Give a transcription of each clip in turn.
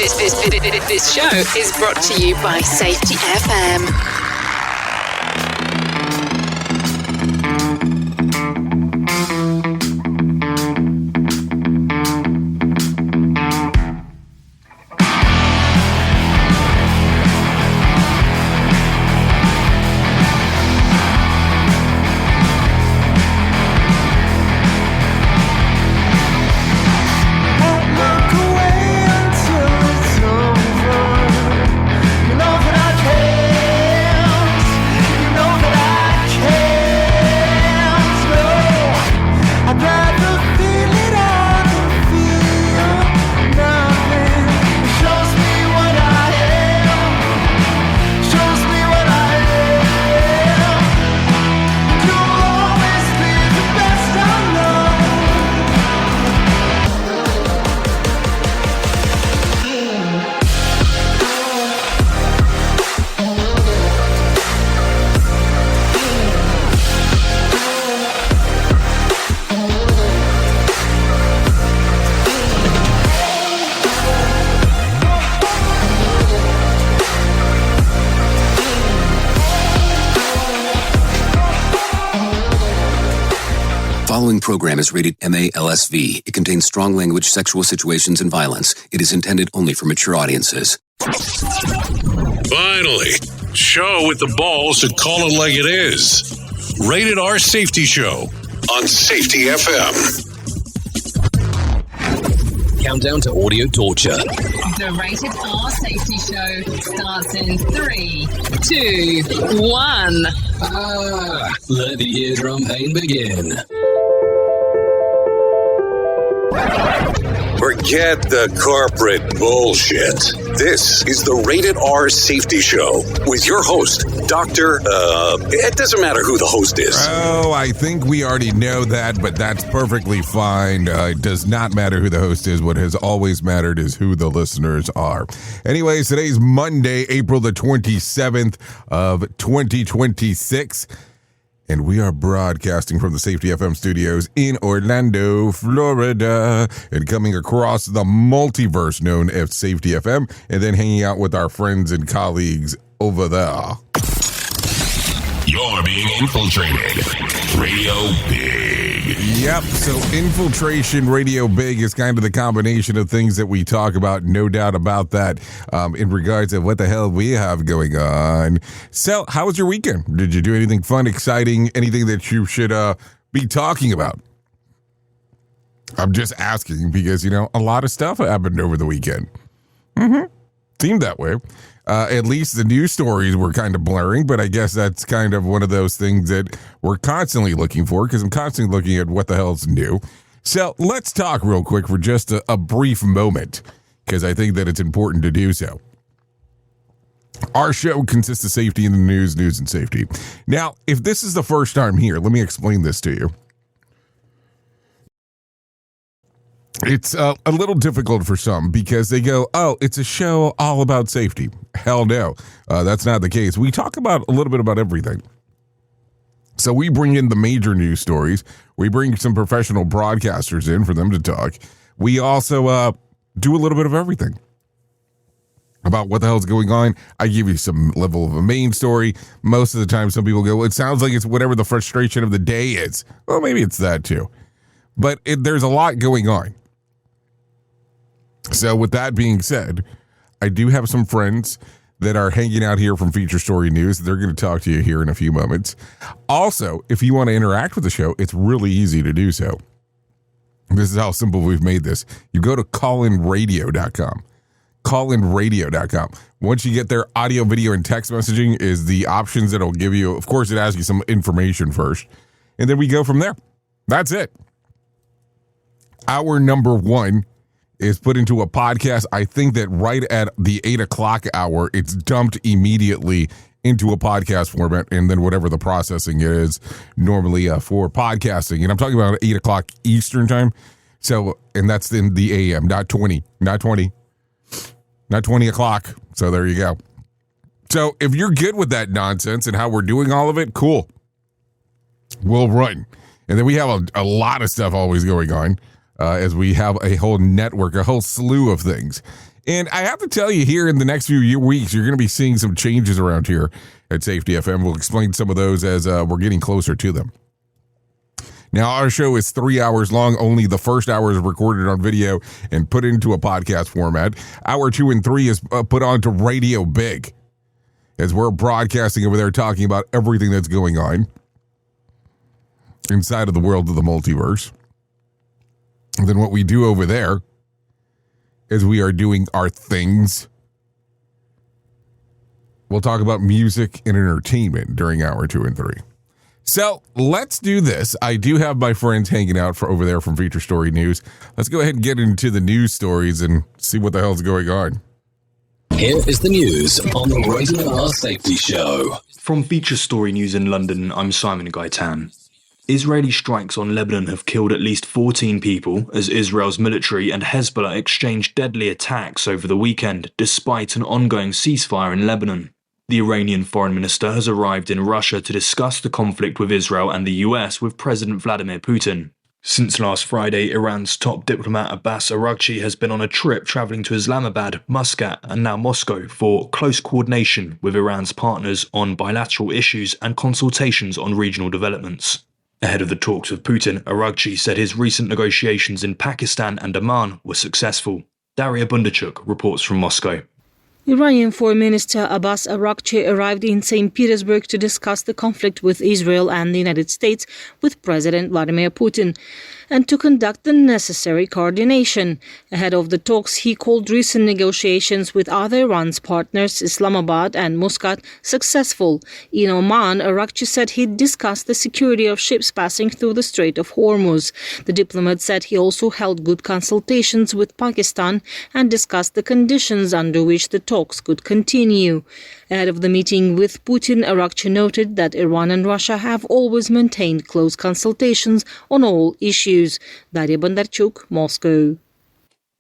This show is brought to you by Safety FM. Following program is rated MA-LSV. It contains strong language, sexual situations, and violence. It is intended only for mature audiences. Finally, show with the balls to call it like it is. Rated R Safety Show on Safety FM. Countdown to audio torture. The Rated R Safety Show starts in 3, 2, 1. Let the eardrum pain begin. Forget the corporate bullshit. This is the Rated R Safety Show with your host, Dr. It doesn't matter who the host is. Oh, I think we already know that, but that's perfectly fine. It does not matter who the host is. What has always mattered is who the listeners are. Anyways, today's Monday, April the 27th of 2026. And we are broadcasting from the Safety FM studios in Orlando, Florida, and coming across the multiverse known as Safety FM, and then hanging out with our friends and colleagues over there. You're being infiltrated. Radio Big. Yep, so infiltration, Radio Big is kind of the combination of things that we talk about, no doubt about that, in regards to what the hell we have going on. So, how was your weekend? Did you do anything fun, exciting, anything that you should be talking about? I'm just asking because, a lot of stuff happened over the weekend. Seemed that way. At least the news stories were kind of blurring, but I guess that's kind of one of those things that we're constantly looking for because I'm constantly looking at what the hell's new. So let's talk real quick for just a brief moment because I think that it's important to do so. Our show consists of safety in the news and safety. Now, if this is the first time here, let me explain this to you. It's a little difficult for some because they go, oh, it's a show all about safety. Hell no, that's not the case. We talk about a little bit about everything. So we bring in the major news stories. We bring some professional broadcasters in for them to talk. We also do a little bit of everything about what the hell's going on. I give you some level of a main story. Most of the time, some people go, well, it sounds like it's whatever the frustration of the day is. Well, maybe it's that too. But there's a lot going on. So with that being said, I do have some friends that are hanging out here from Feature Story News. They're going to talk to you here in a few moments. Also, if you want to interact with the show, it's really easy to do so. This is how simple we've made this. You go to callinradio.com. Callinradio.com. Once you get there, audio, video, and text messaging is the options that it'll give you. Of course, it asks you some information first, and then we go from there. That's it. Hour number 1 is put into a podcast. I think that right at the 8 o'clock hour, it's dumped immediately into a podcast format, and then whatever the processing is normally for podcasting. And I'm talking about 8 o'clock Eastern time. So, and that's in the AM, not 20 o'clock. So there you go. So if you're good with that nonsense and how we're doing all of it, cool. We'll run. And then we have a lot of stuff always going on. As we have a whole network, a whole slew of things. And I have to tell you, here in the next few weeks, you're going to be seeing some changes around here at Safety FM. We'll explain some of those as we're getting closer to them. Now, our show is 3 hours long. Only the first hour is recorded on video and put into a podcast format. Hour 2 and 3 is put onto Radio Big, as we're broadcasting over there talking about everything that's going on inside of the world of the multiverse. And then what we do over there is we are doing our things. We'll talk about music and entertainment during hour 2 and 3. So let's do this. I do have my friends hanging out over there from Feature Story News. Let's go ahead and get into the news stories and see what the hell's going on. Here is the news on the Rated R Safety Show. From Feature Story News in London, I'm Simon Gaitan. Israeli strikes on Lebanon have killed at least 14 people as Israel's military and Hezbollah exchanged deadly attacks over the weekend, despite an ongoing ceasefire in Lebanon. The Iranian foreign minister has arrived in Russia to discuss the conflict with Israel and the US with President Vladimir Putin. Since last Friday, Iran's top diplomat Abbas Araghchi has been on a trip travelling to Islamabad, Muscat and now Moscow for close coordination with Iran's partners on bilateral issues and consultations on regional developments. Ahead of the talks with Putin, Araghchi said his recent negotiations in Pakistan and Oman were successful. Daria Bundarchuk reports from Moscow. Iranian Foreign Minister Abbas Araghchi arrived in St. Petersburg to discuss the conflict with Israel and the United States with President Vladimir Putin and to conduct the necessary coordination. Ahead of the talks, he called recent negotiations with other Iran's partners, Islamabad and Muscat, successful. In Oman, Araghchi said he'd discussed the security of ships passing through the Strait of Hormuz. The diplomat said he also held good consultations with Pakistan and discussed the conditions under which the talks could continue. Ahead of the meeting with Putin, Araghchi noted that Iran and Russia have always maintained close consultations on all issues. Daria Bondarchuk, Moscow.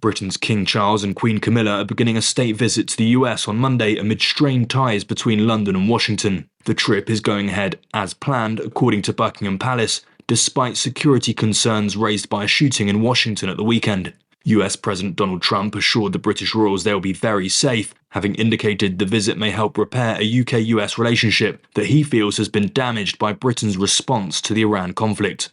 Britain's King Charles and Queen Camilla are beginning a state visit to the US on Monday amid strained ties between London and Washington. The trip is going ahead as planned, according to Buckingham Palace, despite security concerns raised by a shooting in Washington at the weekend. US President Donald Trump assured the British royals they will be very safe, having indicated the visit may help repair a UK-US relationship that he feels has been damaged by Britain's response to the Iran conflict.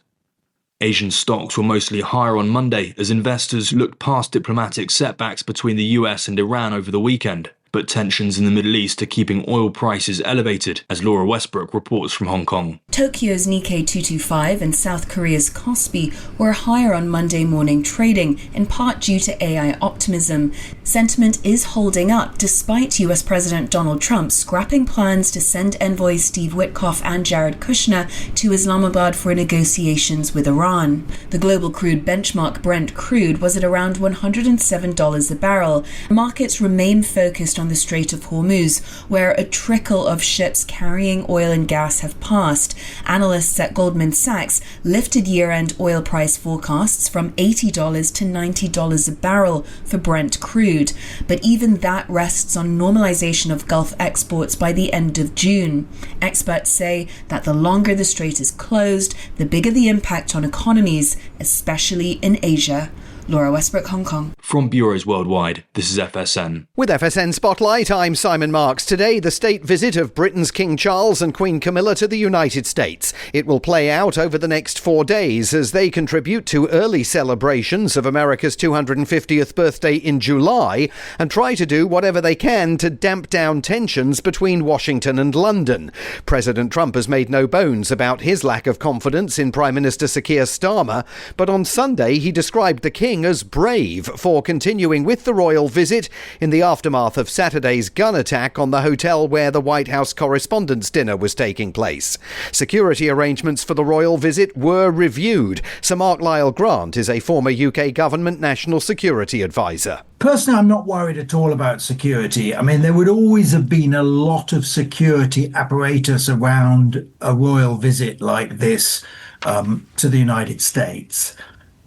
Asian stocks were mostly higher on Monday as investors looked past diplomatic setbacks between the US and Iran over the weekend. But tensions in the Middle East are keeping oil prices elevated, as Laura Westbrook reports from Hong Kong. Tokyo's Nikkei 225 and South Korea's Kospi were higher on Monday morning trading, in part due to AI optimism. Sentiment is holding up despite US President Donald Trump scrapping plans to send envoys Steve Witkoff and Jared Kushner to Islamabad for negotiations with Iran. The global crude benchmark Brent crude was at around $107 a barrel. Markets remain focused on the Strait of Hormuz, where a trickle of ships carrying oil and gas have passed. Analysts at Goldman Sachs lifted year-end oil price forecasts from $80 to $90 a barrel for Brent crude, but even that rests on normalization of Gulf exports by the end of June. Experts say that the longer the strait is closed, the bigger the impact on economies, especially in Asia. Laura Westbrook, Hong Kong. From bureaus worldwide, this is FSN. With FSN Spotlight, I'm Simon Marks. Today, the state visit of Britain's King Charles and Queen Camilla to the United States. It will play out over the next 4 days as they contribute to early celebrations of America's 250th birthday in July and try to do whatever they can to damp down tensions between Washington and London. President Trump has made no bones about his lack of confidence in Prime Minister Sir Keir Starmer, but on Sunday he described the King as brave for continuing with the royal visit in the aftermath of Saturday's gun attack on the hotel where the White House Correspondents Dinner was taking place. Security arrangements for the royal visit were reviewed. Sir Mark Lyle-Grant is a former UK government national security advisor. Personally, I'm not worried at all about security. I mean, there would always have been a lot of security apparatus around a royal visit like this to the United States.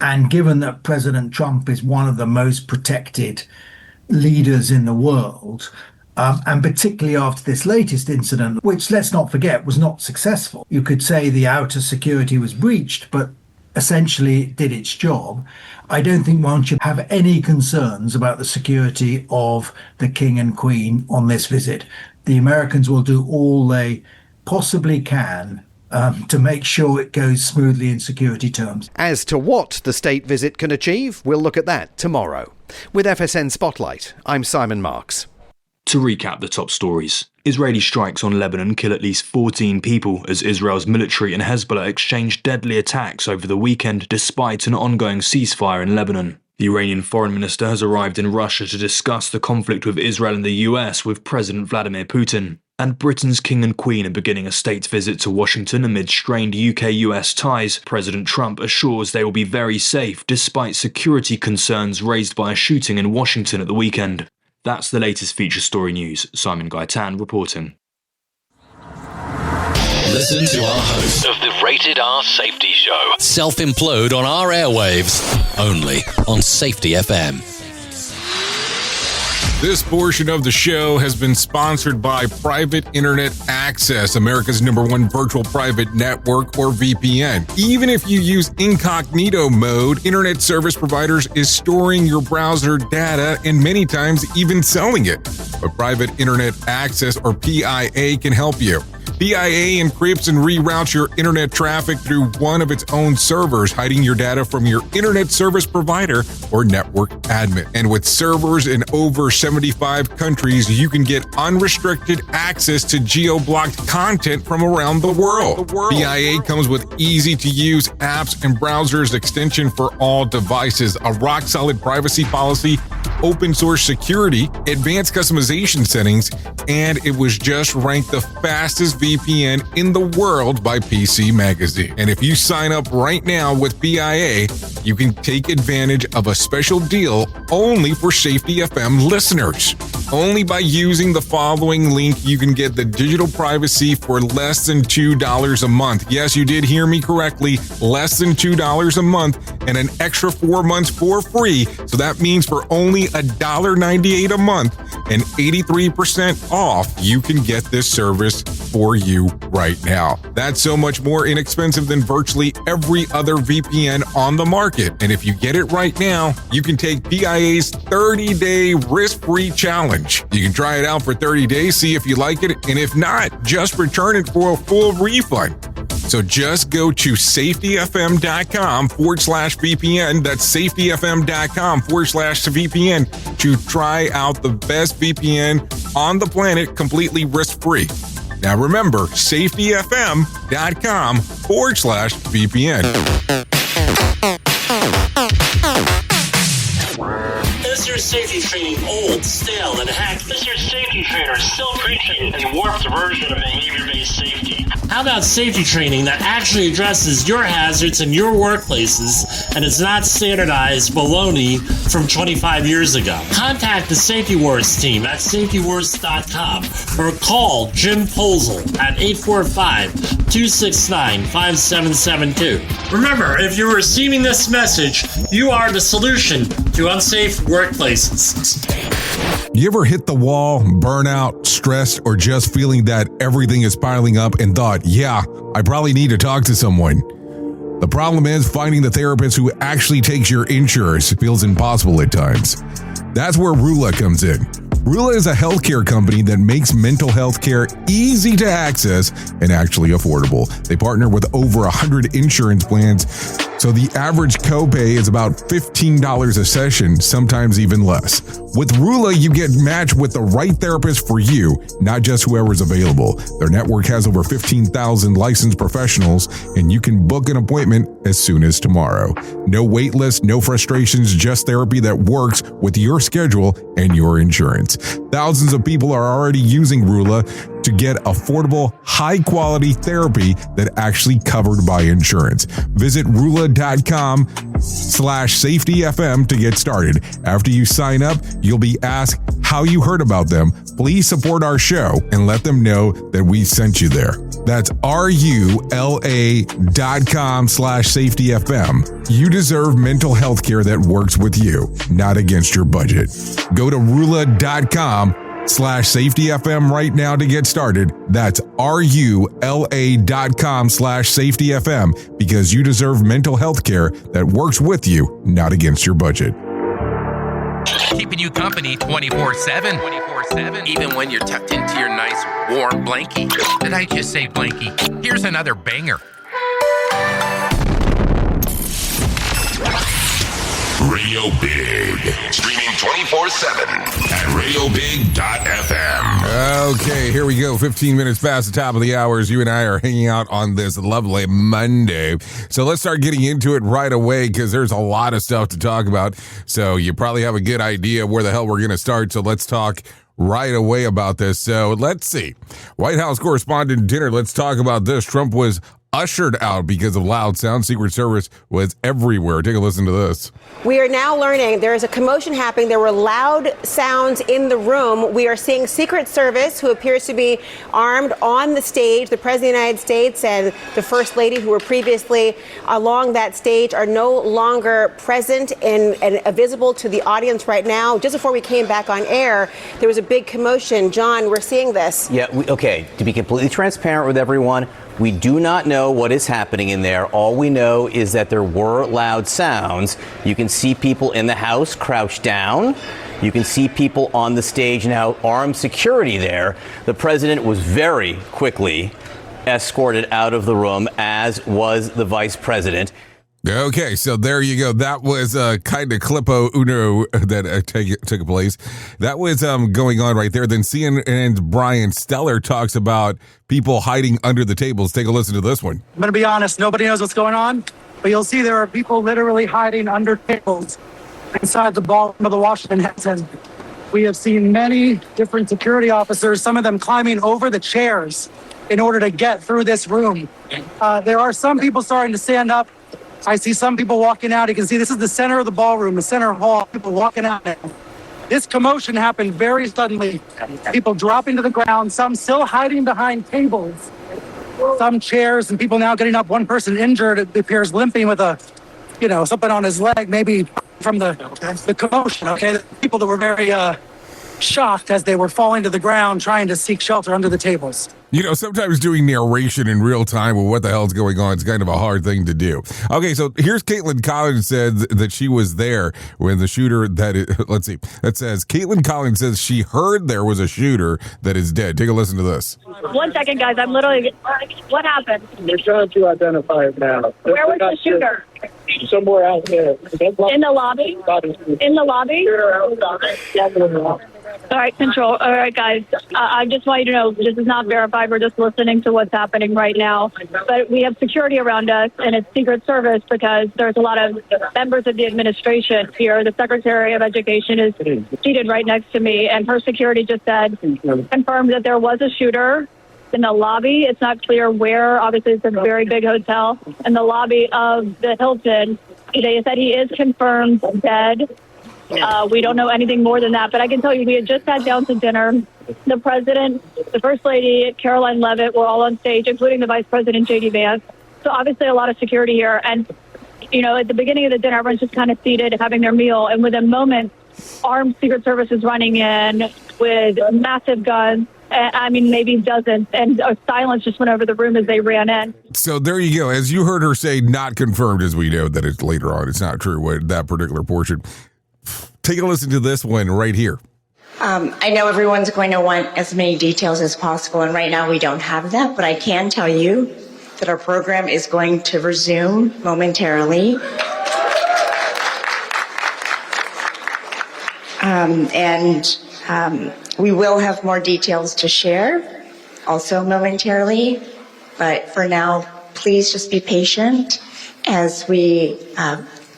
And given that President Trump is one of the most protected leaders in the world, and particularly after this latest incident, which, let's not forget, was not successful. You could say the outer security was breached, but essentially did its job. I don't think one should have any concerns about the security of the King and Queen on this visit. The Americans will do all they possibly can to make sure it goes smoothly in security terms. As to what the state visit can achieve, we'll look at that tomorrow. With FSN Spotlight, I'm Simon Marks. To recap the top stories, Israeli strikes on Lebanon kill at least 14 people as Israel's military and Hezbollah exchanged deadly attacks over the weekend despite an ongoing ceasefire in Lebanon. The Iranian foreign minister has arrived in Russia to discuss the conflict with Israel and the US with President Vladimir Putin. And Britain's King and Queen are beginning a state visit to Washington amid strained UK-US ties. President Trump assures they will be very safe despite security concerns raised by a shooting in Washington at the weekend. That's the latest feature story news. Simon Gaitan reporting. Listen to our host of the Rated R Safety Show self-implode on our airwaves only on Safety FM. This portion of the show has been sponsored by Private Internet Access, America's #1 virtual private network, or VPN. Even if you use incognito mode, internet service providers is storing your browser data and many times even selling it. But Private Internet Access, or PIA, can help you. PIA encrypts and reroutes your internet traffic through one of its own servers, hiding your data from your internet service provider or network admin. And with servers in over 75 countries, you can get unrestricted access to geo-blocked content from around the world. PIA comes with easy-to-use apps and browsers extension for all devices, a rock-solid privacy policy, open-source security, advanced customization settings, and it was just ranked the fastest VPN in the world by PC Magazine. And if you sign up right now with PIA, you can take advantage of a special deal only for Safety FM listeners. Only by using the following link, you can get the digital privacy for less than $2 a month. Yes, you did hear me correctly, less than $2 a month, and an extra 4 months for free. So that means for only $1.98 a month and 83% off, you can get this service for you right now. That's so much more inexpensive than virtually every other VPN on the market. And if you get it right now, you can take PIA's 30-day risk-free challenge. You can try it out for 30 days, see if you like it, and if not, just return it for a full refund. So just go to safetyfm.com/VPN. That's safetyfm.com/VPN to try out the best VPN on the planet completely risk-free. Now remember, safetyfm.com/VPN. Is your safety training old, stale, and hacked? Is your safety trainer still preaching a warped version of behavior-based safety? How about safety training that actually addresses your hazards in your workplaces and is not standardized baloney from 25 years ago? Contact the Safety Wars team at safetywars.com or call Jim Posel at 845-269-5772. Remember, if you're receiving this message, you are the solution to unsafe workplaces. You ever hit the wall, burnout, stressed, or just feeling that everything is piling up and thought, yeah, I probably need to talk to someone? The problem is finding the therapist who actually takes your insurance feels impossible at times. That's where Rula comes in. Rula is a healthcare company that makes mental health care easy to access and actually affordable. They partner with over 100 insurance plans, so the average copay is about $15 a session, sometimes even less. With Rula, you get matched with the right therapist for you, not just whoever's available. Their network has over 15,000 licensed professionals, and you can book an appointment as soon as tomorrow. No wait list, no frustrations, just therapy that works with your schedule and your insurance. Thousands of people are already using Rula to get affordable, high-quality therapy that actually covered by insurance. Visit Rula.com/safetyfm to get started. After you sign up, you'll be asked how you heard about them. Please support our show and let them know that we sent you there. That's RULA.com/safetyfm. You deserve mental health care that works with you, not against your budget. Go to Rula.com RULA.com/safetyfm right now to get started. That's RULA.com/safetyfm, because you deserve mental health care that works with you, not against your budget. Keeping you company 24/7. Even when you're tucked into your nice warm blankie. Did I just say blankie? Here's another banger. Radio Big. Streaming 24/7 at radiobig.fm. Okay, here we go. 15 minutes past the top of the hour as you and I are hanging out on this lovely Monday. So let's start getting into it right away, because there's a lot of stuff to talk about. So you probably have a good idea where the hell we're going to start. So let's talk right away about this. So let's see. White House Correspondents Dinner. Let's talk about this. Trump was ushered out because of loud sound. Secret Service was everywhere. Take a listen to this. We are now learning there is a commotion happening. There were loud sounds in the room. We are seeing Secret Service, who appears to be armed, on the stage. The President of the United States and the First Lady, who were previously along that stage, are no longer present and visible to the audience right now. Just before we came back on air, there was a big commotion. John, we're seeing this. Yeah, okay. To be completely transparent with everyone, we do not know what is happening in there. All we know is that there were loud sounds. You can see people in the house crouched down. You can see people on the stage now, armed security there. The president was very quickly escorted out of the room, as was the vice president. Okay, so there you go. That was kind of clipo uno that took place. That was going on right there. Then CNN's Brian Steller talks about people hiding under the tables. Take a listen to this one. I'm going to be honest, nobody knows what's going on, but you'll see there are people literally hiding under tables inside the ballroom of the Washington Hilton. We have seen many different security officers, some of them climbing over the chairs in order to get through this room. There are some people starting to stand up. I see some people walking out. You can see this is the center of the ballroom, the center hall, people walking out now. This commotion happened very suddenly. People dropping to the ground, some still hiding behind tables, some chairs, and people now getting up. One person injured, it appears limping with something on his leg, maybe from the commotion, okay? The people that were very shocked as they were falling to the ground trying to seek shelter under the tables. You know, sometimes doing narration in real time with what the hell's going on is kind of a hard thing to do. Okay, so here's Caitlin Collins said that she was there when the shooter that says Caitlin Collins says she heard there was a shooter that is dead. Take a listen to this. 1 second, guys. I'm literally, what happened? They're trying to identify it now. Where was the shooter? Somewhere out there. In the lobby? In the lobby? All right, control. All right, guys. I just want you to know this is not verified. We're just listening to what's happening right now. But we have security around us, and it's Secret Service because there's a lot of members of the administration here. The Secretary of Education is seated right next to me, and her security just confirmed that there was a shooter in the lobby. It's not clear where. Obviously, it's a very big hotel. In the lobby of the Hilton, they said he is confirmed dead. We don't know anything more than that, but I can tell you we had just sat down to dinner. The president, the first lady, Caroline Leavitt, were all on stage, including the vice president, J.D. Vance. So obviously a lot of security here. And, at the beginning of the dinner, everyone's just kind of seated having their meal. And within moments, armed Secret Service is running in with massive guns. I mean, maybe dozens, and silence just went over the room as they ran in. So there you go. As you heard her say, not confirmed, as we know that it's later on. It's not true, what that particular portion. Take a listen to this one right here. I know everyone's going to want as many details as possible, and right now we don't have that, but I can tell you that our program is going to resume momentarily. We will have more details to share also momentarily, but for now, please just be patient as we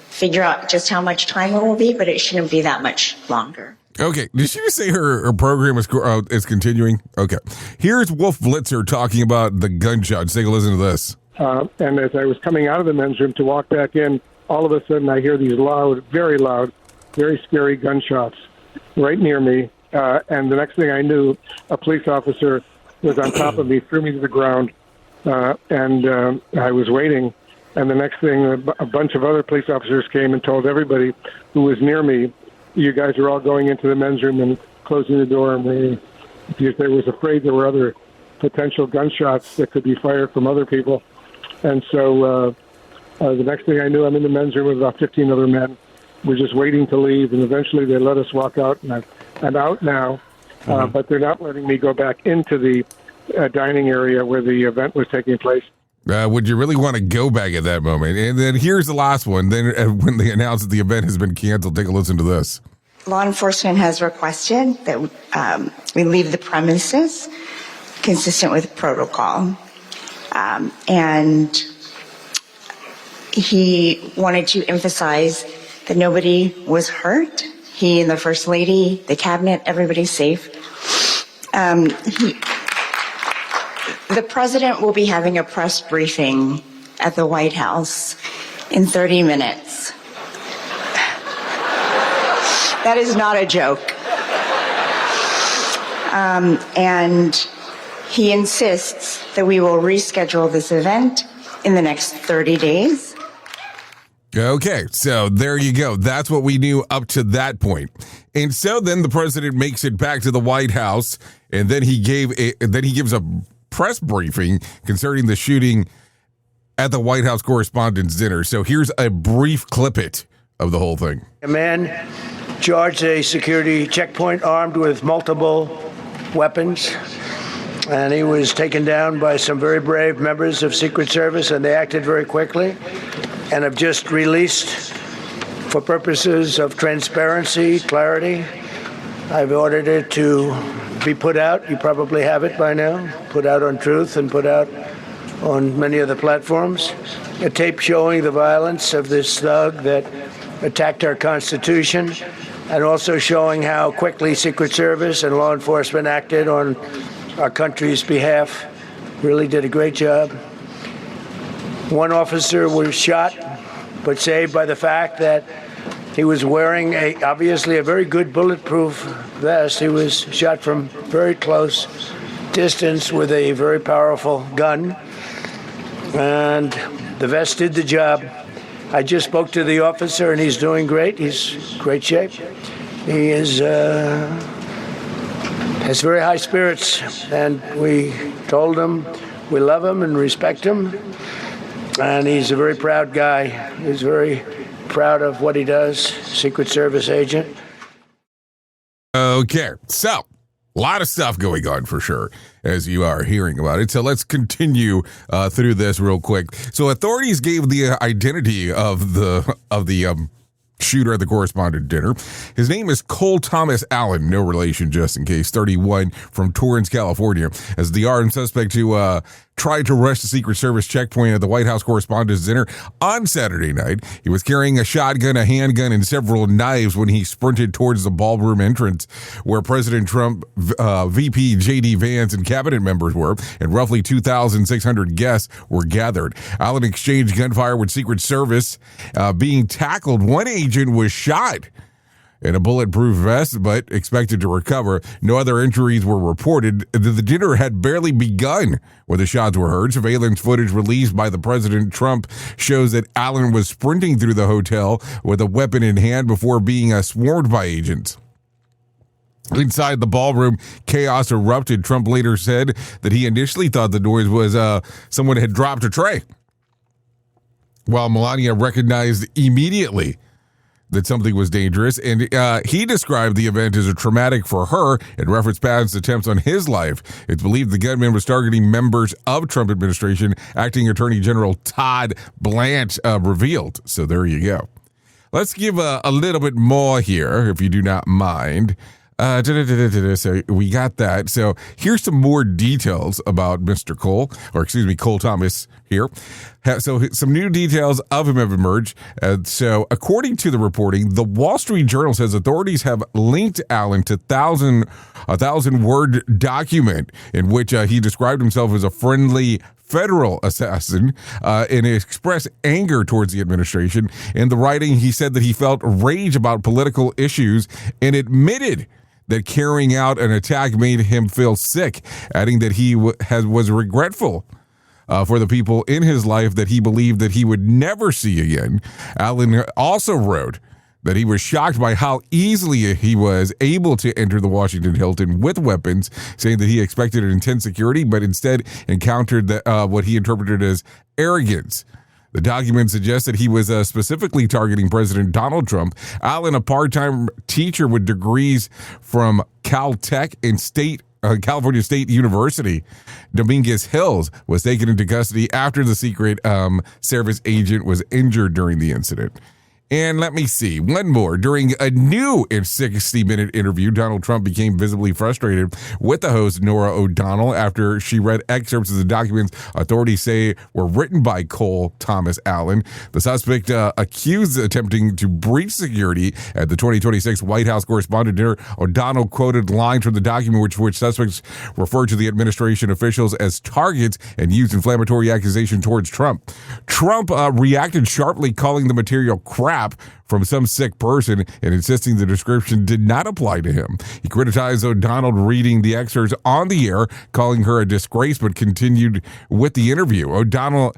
figure out just how much time it will be, but it shouldn't be that much longer. Okay, did she just say her program is continuing? Okay. Here's Wolf Blitzer talking about the gunshots. Take a listen to this. And as I was coming out of the men's room to walk back in, all of a sudden I hear these loud, very scary gunshots right near me. And the next thing I knew, a police officer was on top of me, threw me to the ground, and I was waiting. And the next thing, a bunch of other police officers came and told everybody who was near me, you guys are all going into the men's room and closing the door and waiting, because they was afraid there were other potential gunshots that could be fired from other people. And so the next thing I knew, I'm in the men's room with about 15 other men. We're just waiting to leave, and eventually they let us walk out, and I'm out now, but they're not letting me go back into the dining area where the event was taking place. Would you really want to go back at that moment? And then here's the last one. Then when they announced that the event has been canceled, take a listen to this. Law enforcement has requested that we leave the premises consistent with protocol. And he wanted to emphasize that nobody was hurt. He and the First Lady, the cabinet, everybody's safe. The president will be having a press briefing at the White House in 30 minutes. That is not a joke. And he insists that we will reschedule this event in the next 30 days. Okay, so there you go. That's what we knew up to that point. And so then the president makes it back to the White House, and then he gives a press briefing concerning the shooting at the White House Correspondents Dinner. So here's a brief clip of the whole thing. A man charged a security checkpoint armed with multiple weapons, and he was taken down by some very brave members of Secret Service, and they acted very quickly and have just released, for purposes of transparency, clarity, I've ordered it to be put out. You probably have it by now. Put out on Truth and put out on many other platforms. A tape showing the violence of this thug that attacked our Constitution, and also showing how quickly Secret Service and law enforcement acted on our country's behalf. Really did a great job. One officer was shot, but saved by the fact that he was wearing obviously a very good bulletproof vest. He was shot from very close distance with a very powerful gun, and the vest did the job. I just spoke to the officer, and he's doing great. He's in great shape. He has very high spirits, and we told him we love him and respect him, and he's a very proud guy. He's very proud of what he does, Secret Service agent. Okay, so a lot of stuff going on for sure, as you are hearing about it. So let's continue through this real quick. So authorities gave the identity of the shooter at the correspondent dinner. His name is Cole Thomas Allen, no relation, just in case, 31, from Torrance, California, as the armed suspect who tried to rush the Secret Service checkpoint at the White House Correspondents Dinner on Saturday night. He was carrying a shotgun, a handgun, and several knives when he sprinted towards the ballroom entrance where President Trump, VP J.D. Vance, and cabinet members were, and roughly 2,600 guests were gathered. Allen exchanged gunfire with Secret Service. Being tackled, one agent was shot in a bulletproof vest, but expected to recover. No other injuries were reported. The dinner had barely begun when the shots were heard. Surveillance footage released by the President Trump shows that Allen was sprinting through the hotel with a weapon in hand before being swarmed by agents. Inside the ballroom, chaos erupted. Trump later said that he initially thought the noise was someone had dropped a tray, while Melania recognized immediately that something was dangerous, and he described the event as a traumatic for her and referenced past attempts on his life. It's believed the gunman was targeting members of Trump administration, Acting Attorney General Todd Blanche revealed. So there you go. Let's give a little bit more here, if you do not mind. So we got that. So here's some more details about Mr. Cole, Cole Thomas here. So some new details of him have emerged. So according to the reporting, the Wall Street Journal says authorities have linked Allen to a 1,000-word document in which he described himself as a friendly federal assassin and expressed anger towards the administration. In the writing, he said that he felt rage about political issues and admitted that carrying out an attack made him feel sick, adding that he was regretful for the people in his life that he believed that he would never see again. Allen also wrote that he was shocked by how easily he was able to enter the Washington Hilton with weapons, saying that he expected intense security, but instead encountered what he interpreted as arrogance. The document suggests that he was specifically targeting President Donald Trump. Allen, a part-time teacher with degrees from Caltech and California State University, Dominguez Hills, was taken into custody after the Secret Service agent was injured during the incident. And let me see, one more. During a new 60-minute interview, Donald Trump became visibly frustrated with the host, Norah O'Donnell, after she read excerpts of the documents authorities say were written by Cole Thomas Allen. The suspect accused attempting to breach security at the 2026 White House Correspondents Dinner. O'Donnell quoted lines from the document which suspects referred to the administration officials as targets and used inflammatory accusation towards Trump. Trump reacted sharply, calling the material crap from some sick person and insisting the description did not apply to him. He criticized O'Donnell reading the excerpts on the air, calling her a disgrace, but continued with the interview. O'Donnell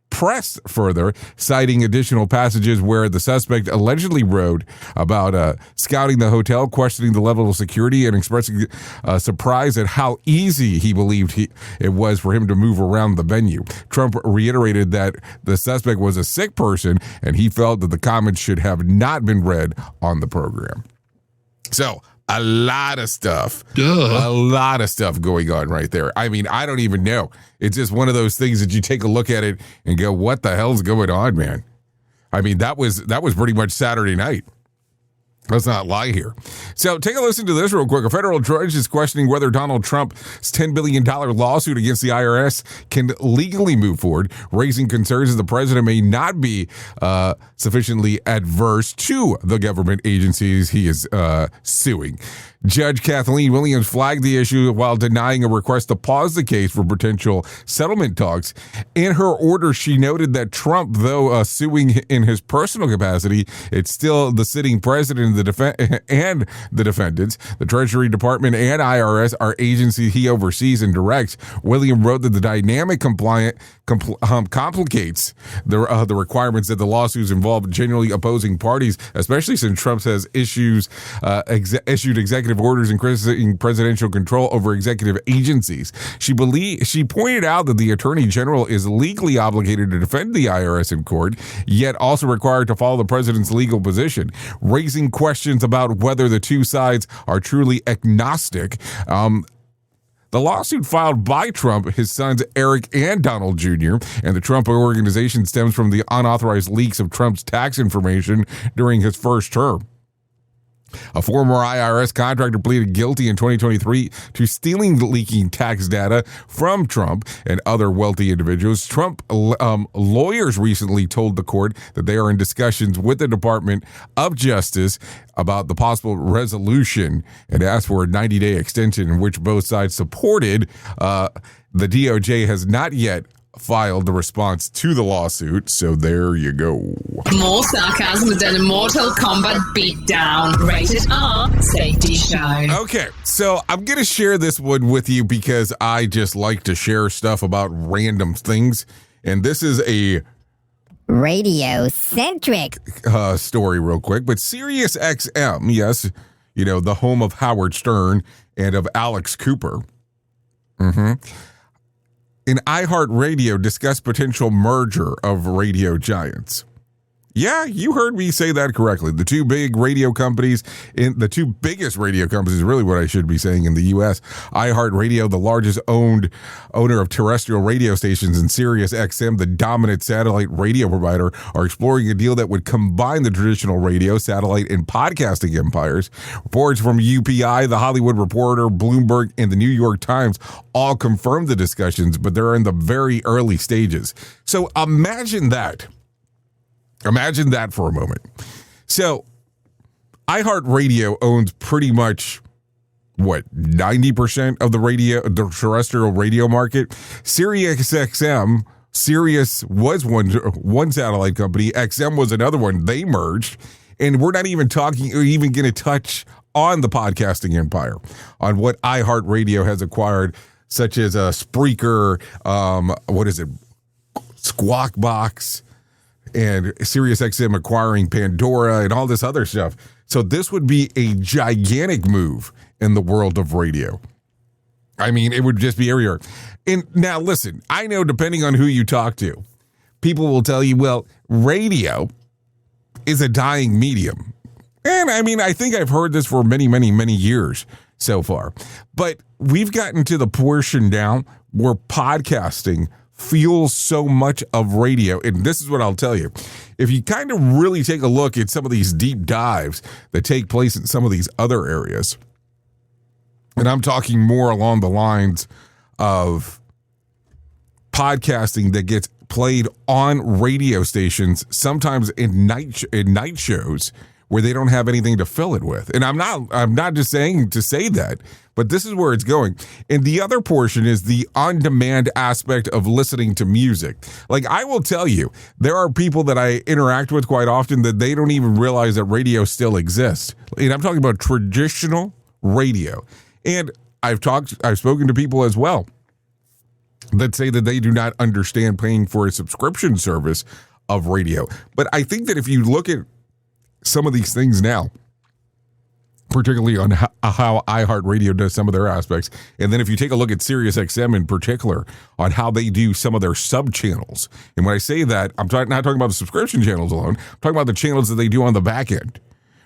pressed further, citing additional passages where the suspect allegedly wrote about scouting the hotel, questioning the level of security, and expressing surprise at how easy he believed it was for him to move around the venue. Trump reiterated that the suspect was a sick person, and he felt that the comments should have not been read on the program. So, a lot of stuff. A lot of stuff going on right there. I mean, I don't even know. It's just one of those things that you take a look at it and go, what the hell's going on, man? I mean, that was pretty much Saturday night. Let's not lie here. So take a listen to this real quick. A federal judge is questioning whether Donald Trump's $10 billion lawsuit against the IRS can legally move forward, raising concerns that the president may not be sufficiently adverse to the government agencies he is suing. Judge Kathleen Williams flagged the issue while denying a request to pause the case for potential settlement talks. In her order, she noted that Trump, though suing in his personal capacity, it's still the sitting president and the defendants. The Treasury Department and IRS are agencies he oversees and directs. Williams wrote that the dynamic complicates the requirements that the lawsuits involve generally opposing parties, especially since Trump has issued executive orders increasing presidential control over executive agencies. She pointed out that the Attorney General is legally obligated to defend the IRS in court, yet also required to follow the president's legal position, raising questions about whether the two sides are truly agnostic. The lawsuit filed by Trump, his sons Eric and Donald Jr., and the Trump Organization stems from the unauthorized leaks of Trump's tax information during his first term. A former IRS contractor pleaded guilty in 2023 to stealing leaking tax data from Trump and other wealthy individuals. Trump lawyers recently told the court that they are in discussions with the Department of Justice about the possible resolution and asked for a 90-day extension in which both sides supported. The DOJ has not yet filed the response to the lawsuit, so there you go. More sarcasm than a Mortal Kombat beatdown. Rated R Safety Show. Okay, so I'm going to share this one with you because I just like to share stuff about random things, and this is a radio-centric story real quick, but SiriusXM, yes, you know, the home of Howard Stern and of Alex Cooper, in iHeart Radio discussed potential merger of radio giants. Yeah, you heard me say that correctly. The two big radio companies, the two biggest radio companies, really what I should be saying in the U.S. iHeart Radio, the largest owner of terrestrial radio stations, and SiriusXM, the dominant satellite radio provider, are exploring a deal that would combine the traditional radio, satellite, and podcasting empires. Reports from UPI, The Hollywood Reporter, Bloomberg, and the New York Times all confirmed the discussions, but they're in the very early stages. So imagine that. Imagine that for a moment. So, iHeartRadio owns pretty much, 90% of the terrestrial radio market. SiriusXM, Sirius was one satellite company. XM was another one. They merged. And we're not even talking or even going to touch on the podcasting empire, on what iHeartRadio has acquired, such as a Spreaker, Squawk Box, and SiriusXM acquiring Pandora and all this other stuff. So this would be a gigantic move in the world of radio. I mean, it would just be everywhere. And now listen, I know depending on who you talk to, people will tell you, well, radio is a dying medium. And I mean, I think I've heard this for many, many, many years so far. But we've gotten to the portion now where podcasting fuels so much of radio. And this is what I'll tell you. If you kind of really take a look at some of these deep dives that take place in some of these other areas, and I'm talking more along the lines of podcasting that gets played on radio stations, sometimes in night shows where they don't have anything to fill it with. And I'm not just saying to say that, but this is where it's going. And the other portion is the on-demand aspect of listening to music. Like, I will tell you, there are people that I interact with quite often that they don't even realize that radio still exists. And I'm talking about traditional radio. And I've spoken to people as well that say that they do not understand paying for a subscription service of radio. But I think that if you look at some of these things now, particularly on how iHeart Radio does some of their aspects, and then if you take a look at SiriusXM in particular on how they do some of their sub-channels, and when I say that, I'm not talking about the subscription channels alone, I'm talking about the channels that they do on the back end,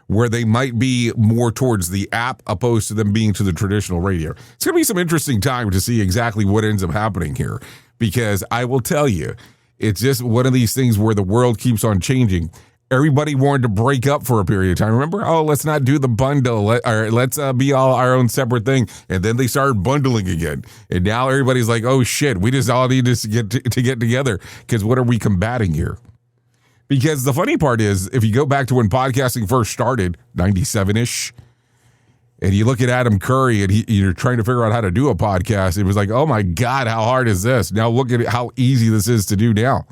where they might be more towards the app opposed to them being to the traditional radio. It's going to be some interesting time to see exactly what ends up happening here, because I will tell you, it's just one of these things where the world keeps on changing. Everybody wanted to break up for a period of time. Remember? Oh, let's not do the bundle. Let's be all our own separate thing. And then they started bundling again. And now everybody's like, oh, shit, we just all need to get together, because what are we combating here? Because the funny part is, if you go back to when podcasting first started, 97-ish, and you look at Adam Curry and you're trying to figure out how to do a podcast, it was like, oh my God, how hard is this? Now look at how easy this is to do now,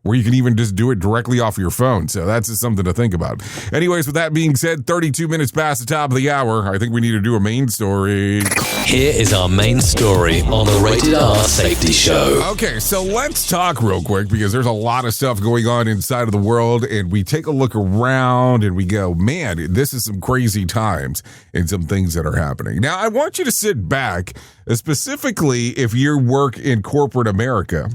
where you can even just do it directly off your phone. So that's just something to think about. Anyways, with that being said, 32 minutes past the top of the hour, I think we need to do a main story. Here is our main story on the Rated R Safety Show. Okay, so let's talk real quick, because there's a lot of stuff going on inside of the world, and we take a look around and we go, man, this is some crazy times and some things that are happening. Now, I want you to sit back, specifically if you work in corporate America.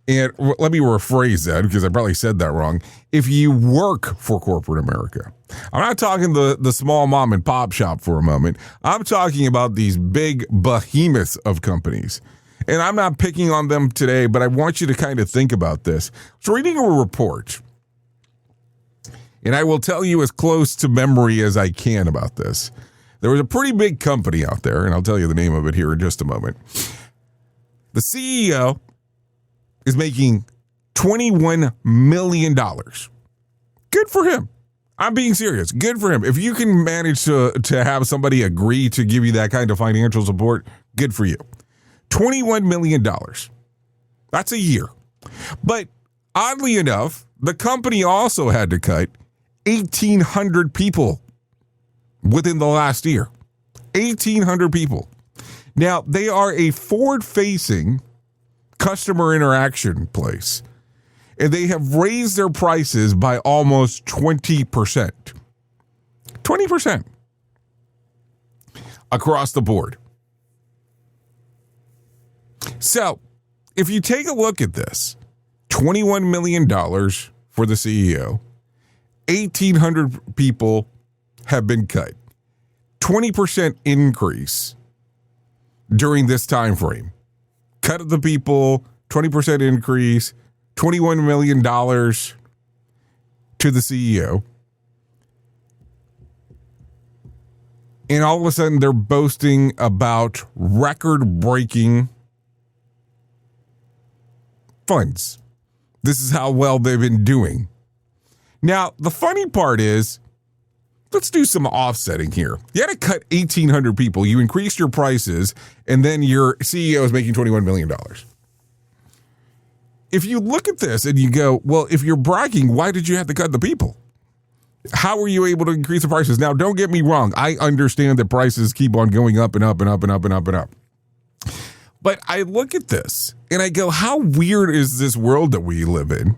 And let me rephrase that, because I probably said that wrong. If you work for corporate America, I'm not talking the small mom and pop shop for a moment. I'm talking about these big behemoths of companies. And I'm not picking on them today, but I want you to kind of think about this. I was reading a report, and I will tell you as close to memory as I can about this. There was a pretty big company out there, and I'll tell you the name of it here in just a moment. The CEO is making $21 million. Good for him. I'm being serious. Good for him. If you can manage to have somebody agree to give you that kind of financial support, good for you. $21 million. That's a year. But oddly enough, the company also had to cut 1,800 people within the last year. 1,800 people. Now, they are a forward-facing customer interaction place, and they have raised their prices by almost 20%. 20% across the board. So, if you take a look at this, $21 million for the CEO, 1,800 people have been cut, 20% increase during this time frame. Cut of the people, 20% increase, $21 million to the CEO. And all of a sudden, they're boasting about record-breaking funds. This is how well they've been doing. Now, the funny part is, let's do some offsetting here. You had to cut 1,800 people. You increased your prices, and then your CEO is making $21 million. If you look at this and you go, well, if you're bragging, why did you have to cut the people? How were you able to increase the prices? Now, don't get me wrong. I understand that prices keep on going up and up and up and up and up and up. But I look at this and I go, how weird is this world that we live in?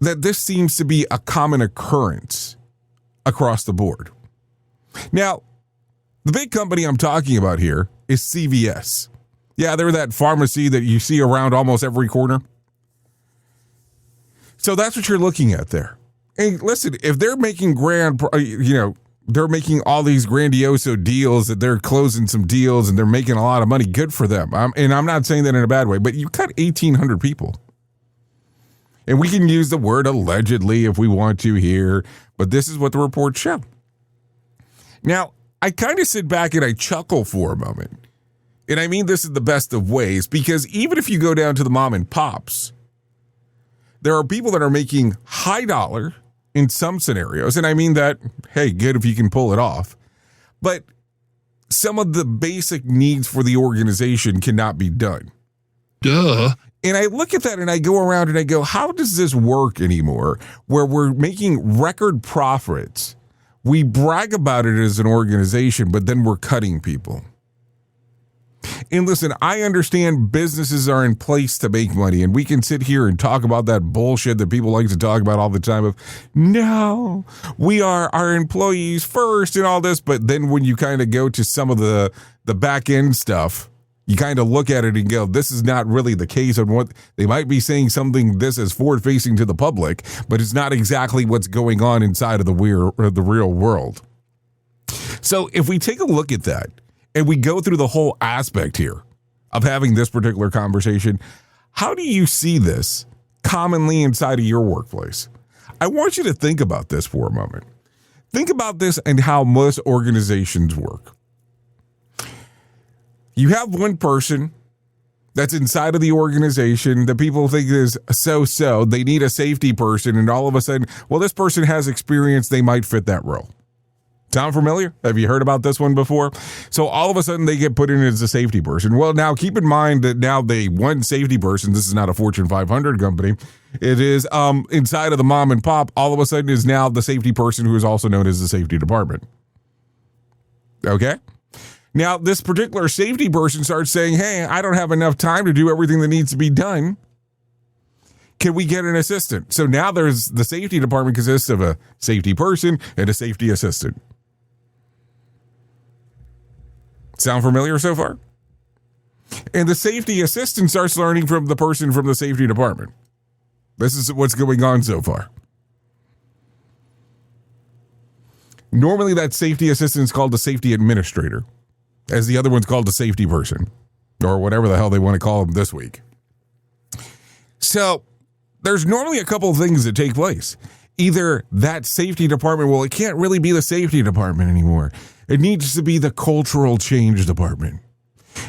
that this seems to be a common occurrence across the board. Now, the big company I'm talking about here is CVS. Yeah, they're that pharmacy that you see around almost every corner. So that's what you're looking at there. And listen, if they're making they're making all these grandioso deals, that they're closing some deals and they're making a lot of money, good for them. And I'm not saying that in a bad way, but you cut 1,800 people. And we can use the word allegedly if we want to here, but this is what the reports show. Now, I kind of sit back and I chuckle for a moment. And I mean this is the best of ways, because even if you go down to the mom and pops, there are people that are making high dollar in some scenarios. And I mean that, hey, good if you can pull it off. But some of the basic needs for the organization cannot be done. Duh. And I look at that and I go around and I go, how does this work anymore where we're making record profits? We brag about it as an organization, but then we're cutting people. And listen, I understand businesses are in place to make money, and we can sit here and talk about that bullshit that people like to talk about all the time of, no, we are our employees first and all this. But then when you kind of go to some of the back end stuff, you kind of look at it and go, this is not really the case. And what they might be saying something this is forward facing to the public, but it's not exactly what's going on inside of the real world. So if we take a look at that, and we go through the whole aspect here of having this particular conversation, how do you see this commonly inside of your workplace? I want you to think about this for a moment. Think about this and how most organizations work. You have one person that's inside of the organization that people think is so-so. They need a safety person, and all of a sudden, well, this person has experience. They might fit that role. Sound familiar? Have you heard about this one before? So all of a sudden they get put in as a safety person. Well, now keep in mind that now they one safety person. This is not a Fortune 500 company. It is inside of the mom and pop. All of a sudden is now the safety person who is also known as the safety department. Okay. Now this particular safety person starts saying, hey, I don't have enough time to do everything that needs to be done. Can we get an assistant? So now there's the safety department consists of a safety person and a safety assistant. Sound familiar so far? And the safety assistant starts learning from the person from the safety department. This is what's going on so far. Normally that safety assistant is called the safety administrator, as the other one's called the safety person, or whatever the hell they want to call them this week. So there's normally a couple of things that take place. Either that safety department, well, it can't really be the safety department anymore. It needs to be the cultural change department.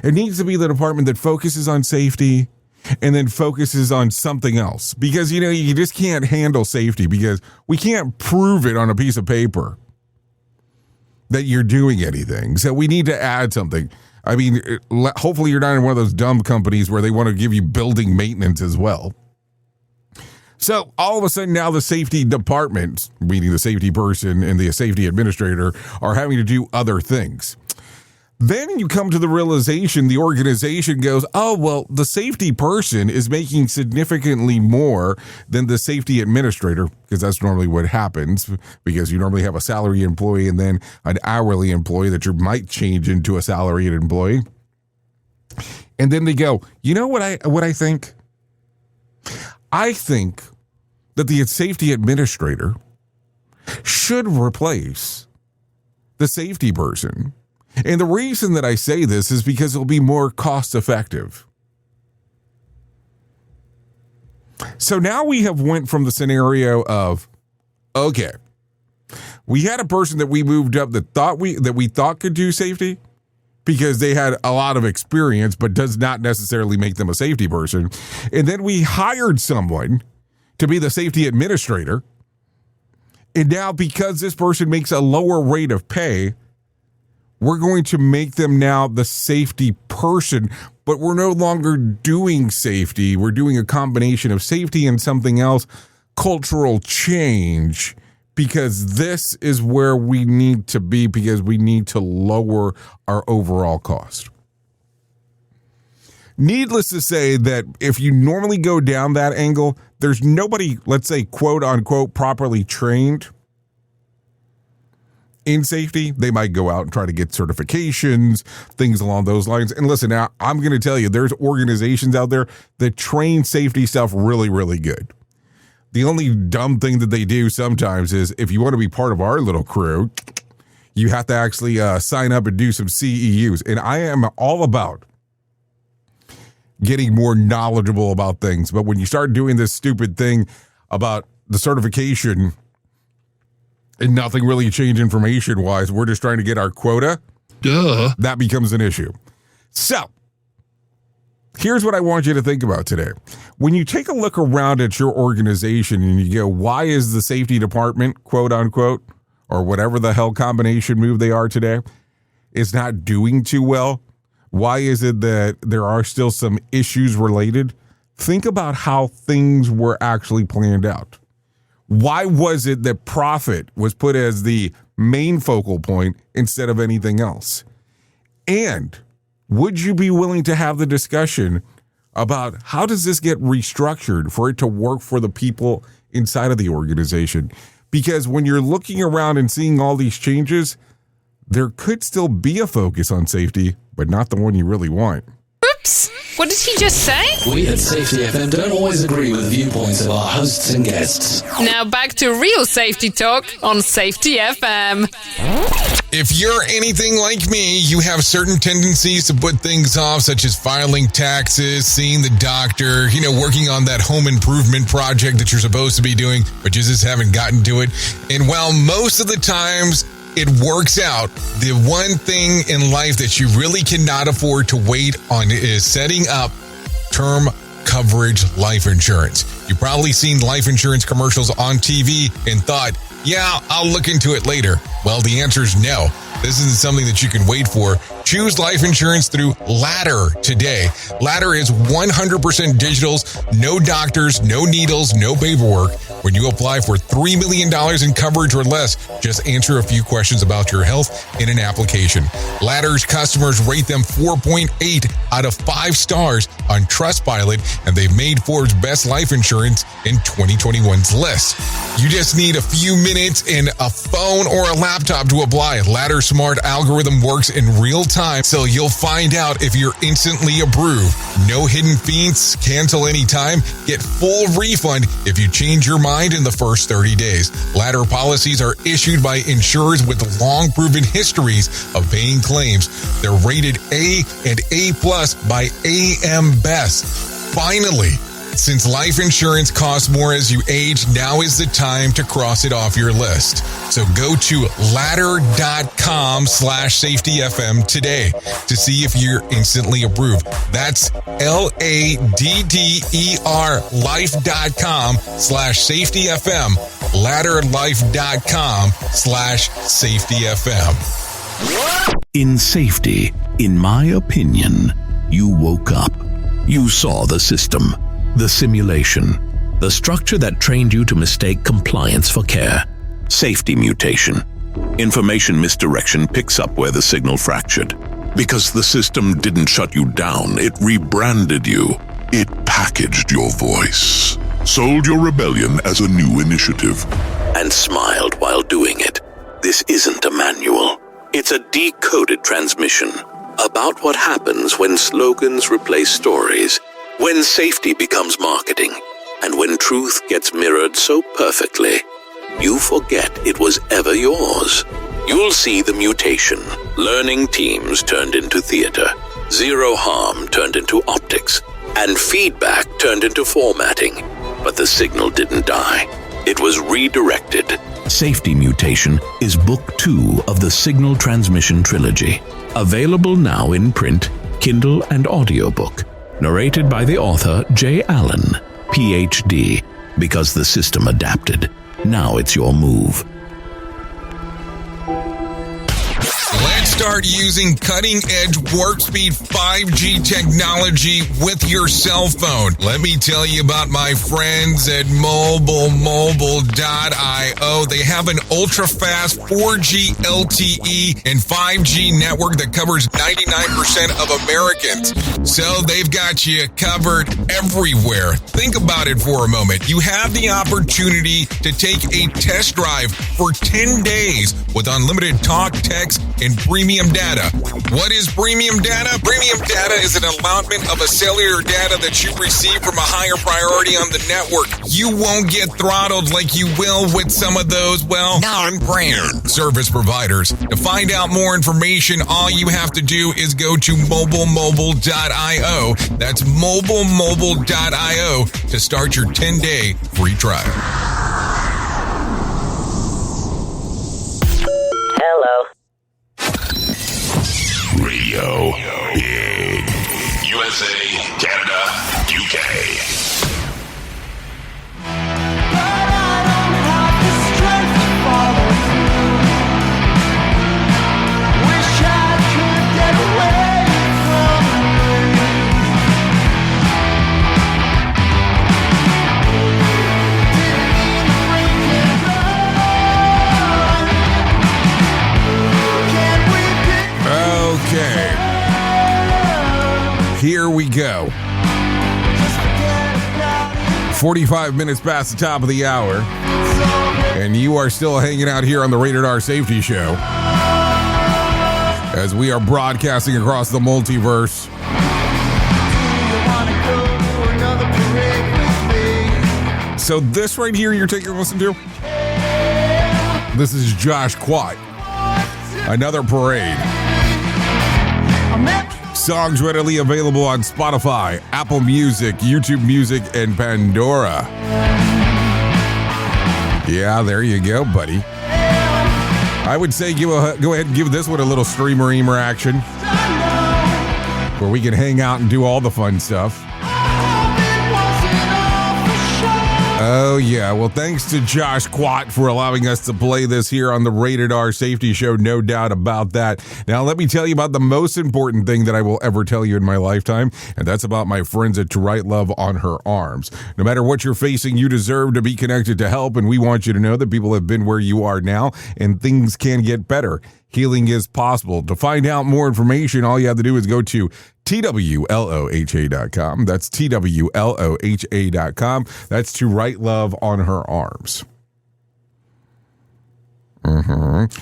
It needs to be the department that focuses on safety and then focuses on something else. Because, you just can't handle safety because we can't prove it on a piece of paper that you're doing anything. So we need to add something. I mean, hopefully you're not in one of those dumb companies where they want to give you building maintenance as well. So all of a sudden now the safety department, meaning the safety person and the safety administrator, are having to do other things. Then you come to the realization, the organization goes, oh, well, the safety person is making significantly more than the safety administrator, because that's normally what happens, because you normally have a salary employee and then an hourly employee that you might change into a salaried employee. And then they go, you know what I think? I think that the safety administrator should replace the safety person. And the reason that I say this is because it'll be more cost effective. So now we have went from the scenario of, okay, we had a person that we moved up that we thought could do safety because they had a lot of experience, but does not necessarily make them a safety person. And then we hired someone to be the safety administrator. And now because this person makes a lower rate of pay, we're going to make them now the safety person, but we're no longer doing safety. We're doing a combination of safety and something else, cultural change, because this is where we need to be, because we need to lower our overall cost. Needless to say that if you normally go down that angle, there's nobody, let's say, quote unquote, properly trained in safety. They might go out and try to get certifications, things along those lines. And listen, now I'm going to tell you, there's organizations out there that train safety stuff really, really good. The only dumb thing that they do sometimes is if you want to be part of our little crew, you have to actually sign up and do some CEUs. And I am all about getting more knowledgeable about things. But when you start doing this stupid thing about the certification and nothing really changed information-wise, we're just trying to get our quota, that becomes an issue. So, here's what I want you to think about today. When you take a look around at your organization and you go, why is the safety department, quote unquote, or whatever the hell combination move they are today, is not doing too well? Why is it that there are still some issues related? Think about how things were actually planned out. Why was it that profit was put as the main focal point instead of anything else? And would you be willing to have the discussion about how does this get restructured for it to work for the people inside of the organization? Because when you're looking around and seeing all these changes, there could still be a focus on safety, but not the one you really want. Oops! What did he just say? We at Safety FM don't always agree with the viewpoints of our hosts and guests. Now back to real safety talk on Safety FM. If you're anything like me, you have certain tendencies to put things off, such as filing taxes, seeing the doctor, working on that home improvement project that you're supposed to be doing, but you just haven't gotten to it. And while most of the times it works out, the one thing in life that you really cannot afford to wait on is setting up term coverage life insurance. You've probably seen life insurance commercials on TV and thought, yeah, I'll look into it later. Well, the answer is no. This isn't something that you can wait for. Choose life insurance through Ladder today. Ladder is 100% digitals, no doctors, no needles, no paperwork. When you apply for $3 million in coverage or less, just answer a few questions about your health in an application. Ladder's customers rate them 4.8 out of 5 stars on Trustpilot, and they've made Forbes' best life insurance in 2021's list. You just need a few minutes and a phone or a laptop to apply. Ladder's smart algorithm works in real time, so you'll find out if you're instantly approved. No hidden fees, cancel anytime, get full refund if you change your mind in the first 30 days. Ladder policies are issued by insurers with long proven histories of paying claims. They're rated A and A+ by AM Best. Finally, since life insurance costs more as you age, now is the time to cross it off your list. So go to ladder.com/safetyfm today to see if you're instantly approved. That's LADDER life.com/safetyfm. Ladderlife.com/safetyfm. In safety, in my opinion, you woke up. You saw the system. The simulation, the structure that trained you to mistake compliance for care. Safety mutation. Information misdirection picks up where the signal fractured. Because the system didn't shut you down, it rebranded you. It packaged your voice, sold your rebellion as a new initiative, and smiled while doing it. This isn't a manual. It's a decoded transmission about what happens when slogans replace stories, when safety becomes marketing, and when truth gets mirrored so perfectly, you forget it was ever yours. You'll see the mutation. Learning teams turned into theater, zero harm turned into optics, and feedback turned into formatting. But the signal didn't die. It was redirected. Safety Mutation is Book 2 of the Signal Transmission Trilogy. Available now in print, Kindle, and audiobook. Narrated by the author J. Allen, Ph.D. Because the system adapted. Now it's your move. Let's start using cutting-edge warp speed 5G technology with your cell phone. Let me tell you about my friends at mobilemobile.io. They have an ultra-fast 4G LTE and 5G network that covers 99% of Americans. So they've got you covered everywhere. Think about it for a moment. You have the opportunity to take a test drive for 10 days with unlimited talk, text, and premium data. What is premium data? Premium data is an allotment of a cellular data that you receive from a higher priority on the network. You won't get throttled like you will with some of those, well, non-brand service providers. To find out more information, all you have to do is go to mobilemobile.io. That's mobilemobile.io to start your 10-day free trial. Hello. Radio Big. USA, Canada, UK. Okay. Here we go. 45 minutes past the top of the hour. And you are still hanging out here on the Rated R Safety Show as we are broadcasting across the multiverse. So this right here you're taking a listen to? This is Josh Quat. Another Parade. Songs readily available on Spotify, Apple Music, YouTube Music, and Pandora. Yeah, there you go, buddy. I would say go ahead and give this one a little streamer-eamer action, where we can hang out and do all the fun stuff. Oh, yeah. Well, thanks to Josh Quat for allowing us to play this here on the Rated R Safety Show. No doubt about that. Now, let me tell you about the most important thing that I will ever tell you in my lifetime, and that's about my friends at To Write Love on Her Arms. No matter what you're facing, you deserve to be connected to help, and we want you to know that people have been where you are now, and things can get better. Healing is possible. To find out more information, all you have to do is go to TWLOHA.com. That's TWLOHA.com. That's To Write Love on Her Arms.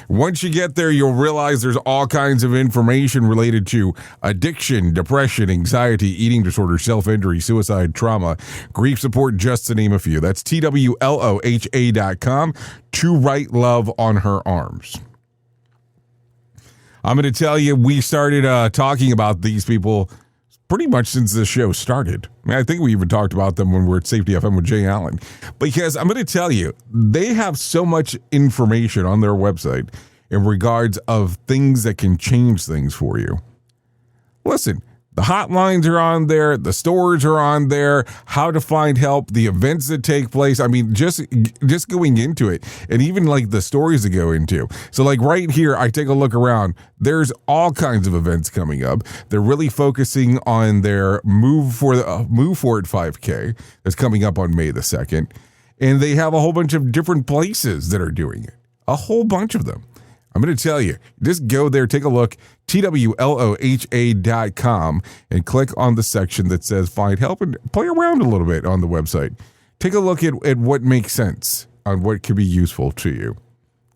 Once you get there, you'll realize there's all kinds of information related to addiction, depression, anxiety, eating disorder, self-injury, suicide, trauma, grief support, just to name a few. That's TWLOHA.com. To Write Love on Her Arms. I'm going to tell you, we started talking about these people pretty much since the show started. I think we even talked about them when we were at Safety FM with Jay Allen. Because I'm going to tell you, they have so much information on their website in regards of things that can change things for you. Listen, the hotlines are on there, the stores are on there, how to find help, the events that take place. I mean, just going into it, and even like the stories to go into. So like right here, I take a look around. There's all kinds of events coming up. They're really focusing on their Move For It 5K that's coming up on May the 2nd. And they have a whole bunch of different places that are doing it. A whole bunch of them. I'm going to tell you, just go there, take a look, TWLOHA.com, and click on the section that says Find Help and play around a little bit on the website. Take a look at what makes sense on what could be useful to you.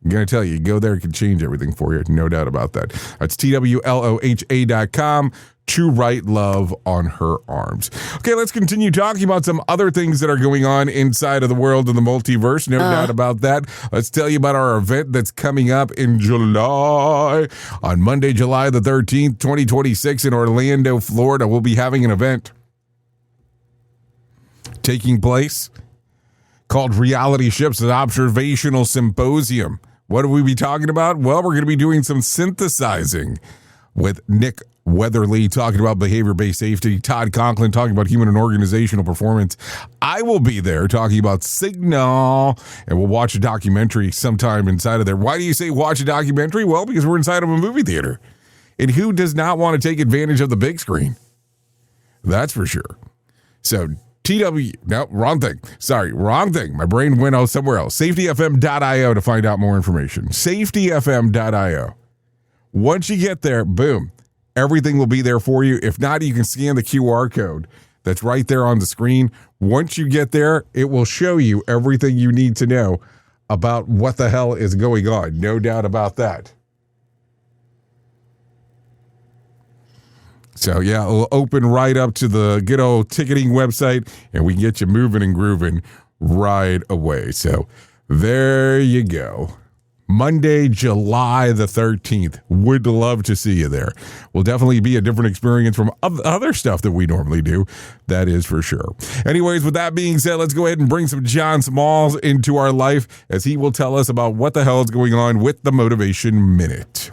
I'm going to tell you, go there, it can change everything for you, no doubt about that. That's TWLOHA.com. To Write Love on Her Arms. Okay, let's continue talking about some other things that are going on inside of the world of the multiverse. No doubt about that. Let's tell you about our event that's coming up in July. On Monday, July the 13th, 2026 in Orlando, Florida, we'll be having an event taking place called Reality Ships, an observational symposium. What will we be talking about? Well, we're going to be doing some synthesizing with Nick Weatherly talking about behavior-based safety. Todd Conklin talking about human and organizational performance. I will be there talking about Signal, and we'll watch a documentary sometime inside of there. Why do you say watch a documentary? Well, because we're inside of a movie theater. And who does not want to take advantage of the big screen? That's for sure. So, wrong thing. Sorry, wrong thing. My brain went out somewhere else. SafetyFM.io to find out more information. SafetyFM.io. Once you get there, boom, everything will be there for you. If not, you can scan the QR code that's right there on the screen. Once you get there, it will show you everything you need to know about what the hell is going on. No doubt about that. So, yeah, it'll open right up to the good old ticketing website, and we can get you moving and grooving right away. So, there you go. Monday, July the 13th. Would love to see you there. Will definitely be a different experience from other stuff that we normally do. That is for sure. Anyways, with that being said, let's go ahead and bring some John Smalls into our life as he will tell us about what the hell is going on with the Motivation Minute.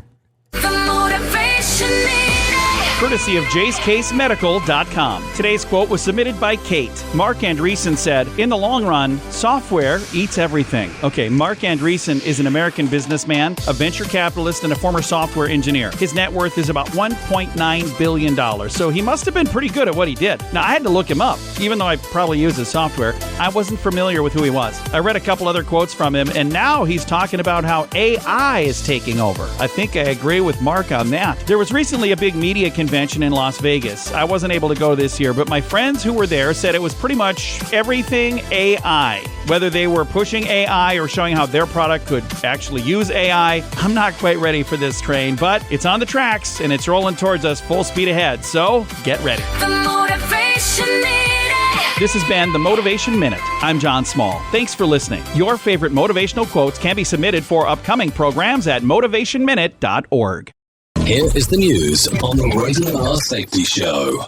Courtesy of JaceCaseMedical.com. Today's quote was submitted by Kate. Mark Andreessen said, "In the long run, software eats everything." Okay, Mark Andreessen is an American businessman, a venture capitalist, and a former software engineer. His net worth is about $1.9 billion, so he must have been pretty good at what he did. Now, I had to look him up. Even though I probably use his software, I wasn't familiar with who he was. I read a couple other quotes from him, and now he's talking about how AI is taking over. I think I agree with Mark on that. There was recently a big media convention in Las Vegas. I wasn't able to go this year, but my friends who were there said it was pretty much everything AI. Whether they were pushing AI or showing how their product could actually use AI, I'm not quite ready for this train, but it's on the tracks and it's rolling towards us full speed ahead, so get ready. The Motivation Minute. This has been the Motivation Minute. I'm John Small. Thanks for listening. Your favorite motivational quotes can be submitted for upcoming programs at motivationminute.org. Here is the news on the Rated R Safety Show.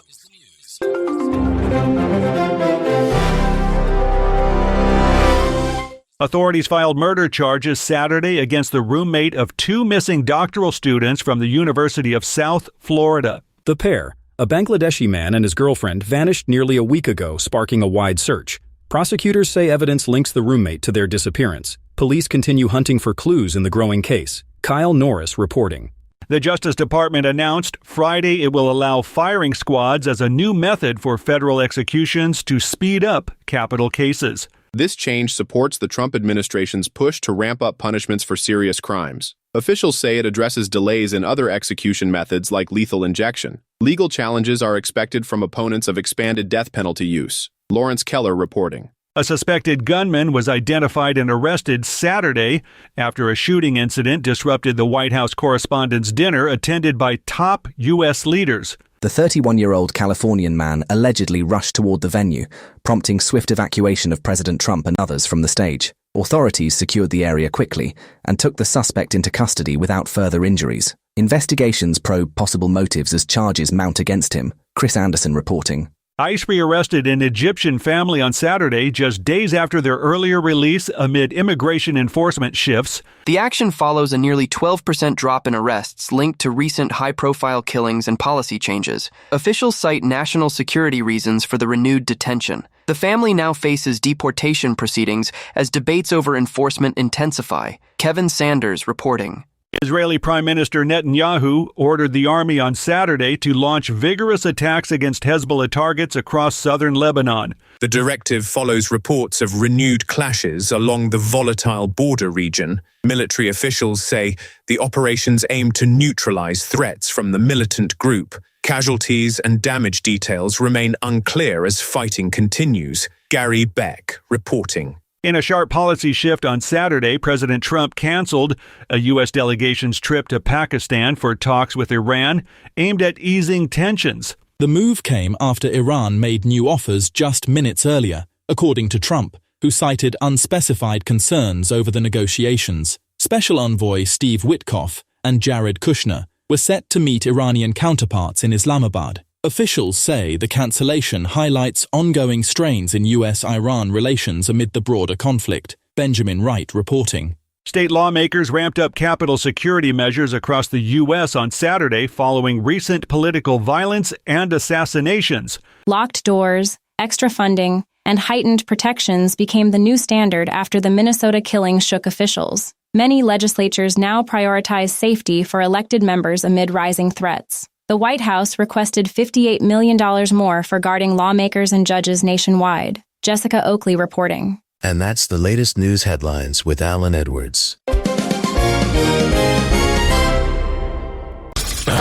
Authorities filed murder charges Saturday against the roommate of two missing doctoral students from the University of South Florida. The pair, a Bangladeshi man and his girlfriend, vanished nearly a week ago, sparking a wide search. Prosecutors say evidence links the roommate to their disappearance. Police continue hunting for clues in the growing case. Kyle Norris reporting. The Justice Department announced Friday it will allow firing squads as a new method for federal executions to speed up capital cases. This change supports the Trump administration's push to ramp up punishments for serious crimes. Officials say it addresses delays in other execution methods like lethal injection. Legal challenges are expected from opponents of expanded death penalty use. Lawrence Keller reporting. A suspected gunman was identified and arrested Saturday after a shooting incident disrupted the White House Correspondents Dinner attended by top U.S. leaders. The 31-year-old Californian man allegedly rushed toward the venue, prompting swift evacuation of President Trump and others from the stage. Authorities secured the area quickly and took the suspect into custody without further injuries. Investigations probe possible motives as charges mount against him. Chris Anderson reporting. ICE rearrested an Egyptian family on Saturday, just days after their earlier release amid immigration enforcement shifts. The action follows a nearly 12% drop in arrests linked to recent high-profile killings and policy changes. Officials cite national security reasons for the renewed detention. The family now faces deportation proceedings as debates over enforcement intensify. Kevin Sanders reporting. Israeli Prime Minister Netanyahu ordered the army on Saturday to launch vigorous attacks against Hezbollah targets across southern Lebanon. The directive follows reports of renewed clashes along the volatile border region. Military officials say the operations aim to neutralize threats from the militant group. Casualties and damage details remain unclear as fighting continues. Gary Beck reporting. In a sharp policy shift on Saturday, President Trump canceled a U.S. delegation's trip to Pakistan for talks with Iran aimed at easing tensions. The move came after Iran made new offers just minutes earlier, according to Trump, who cited unspecified concerns over the negotiations. Special Envoy Steve Witkoff and Jared Kushner were set to meet Iranian counterparts in Islamabad. Officials say the cancellation highlights ongoing strains in U.S.-Iran relations amid the broader conflict. Benjamin Wright reporting. State lawmakers ramped up Capitol security measures across the U.S. on Saturday following recent political violence and assassinations. Locked doors, extra funding, and heightened protections became the new standard after the Minnesota killing shook officials. Many legislatures now prioritize safety for elected members amid rising threats. The White House requested $58 million more for guarding lawmakers and judges nationwide. Jessica Oakley reporting. And that's the latest news headlines with Alan Edwards.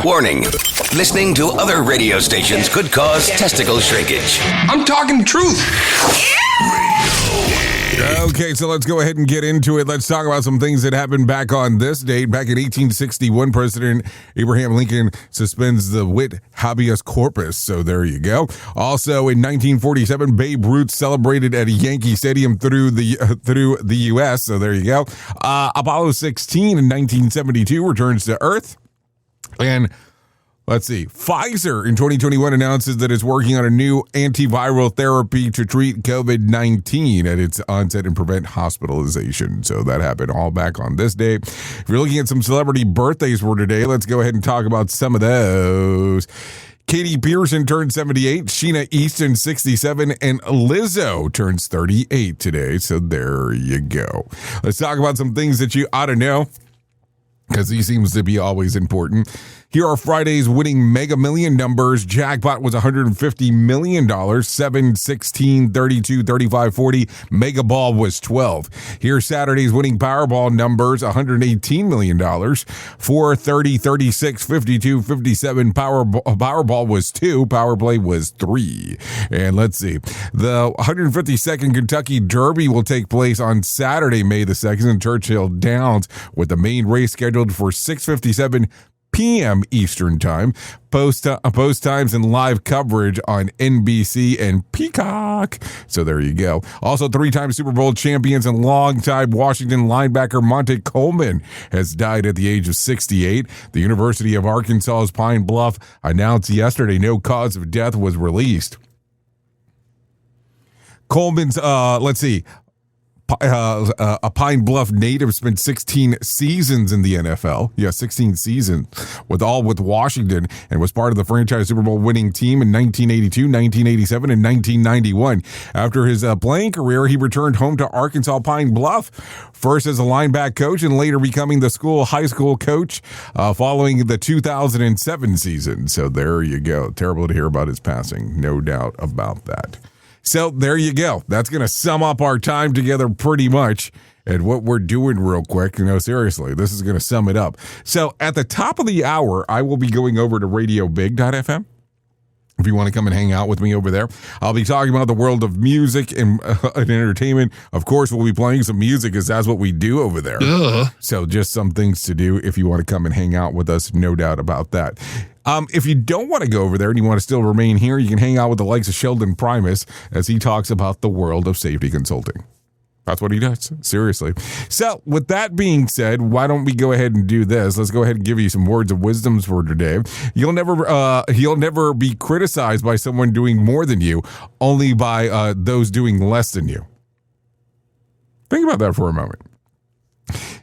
Warning. Listening to other radio stations could cause testicle shrinkage. I'm talking the truth. Okay, so let's go ahead and get into it. Let's talk about some things that happened back on this date. Back in 1861, President Abraham Lincoln suspends the writ habeas corpus. So there you go. Also, in 1947, Babe Ruth celebrated at a Yankee Stadium through the U.S. So there you go. Apollo 16 in 1972 returns to Earth. And let's see. Pfizer in 2021 announces that it's working on a new antiviral therapy to treat COVID-19 at its onset and prevent hospitalization. So that happened all back on this day. If you're looking at some celebrity birthdays for today, let's go ahead and talk about some of those. Katie Pearson turns 78, Sheena Easton 67, and Lizzo turns 38 today. So there you go. Let's talk about some things that you ought to know, because he seems to be always important. Here are Friday's winning Mega Million numbers. Jackpot was $150 million, 7, 16, 32, 35, 40. Mega Ball was 12. Here's Saturday's winning Powerball numbers, $118 million, 4, 30, 36, 52, 57. Powerball was 2. Power Play was 3. And let's see. The 152nd Kentucky Derby will take place on Saturday, May the 2nd in Churchill Downs, with the main race scheduled for 6:57 p.m. Eastern Time. Post times and live coverage on NBC and Peacock. So there you go. Also, 3-time Super Bowl champions and longtime Washington linebacker Monte Coleman has died at the age of 68. The University of Arkansas's Pine Bluff announced yesterday no cause of death was released. Coleman's, a Pine Bluff native, spent 16 seasons in the NFL. Yeah, 16 seasons with Washington, and was part of the franchise Super Bowl winning team in 1982, 1987, and 1991. After his playing career, he returned home to Arkansas Pine Bluff, first as a linebacker coach and later becoming the high school coach following the 2007 season. So there you go. Terrible to hear about his passing. No doubt about that. So there you go. That's going to sum up our time together pretty much and what we're doing real quick. Seriously, this is going to sum it up. So at the top of the hour, I will be going over to radiobig.fm. If you want to come and hang out with me over there, I'll be talking about the world of music and entertainment. Of course, we'll be playing some music because that's what we do over there. So just some things to do if you want to come and hang out with us. No doubt about that. If you don't want to go over there and you want to still remain here, you can hang out with the likes of Sheldon Primus as he talks about the world of safety consulting. That's what he does. Seriously. So with that being said, why don't we go ahead and do this? Let's go ahead and give you some words of wisdom for today. You'll never be criticized by someone doing more than you, only by those doing less than you. Think about that for a moment.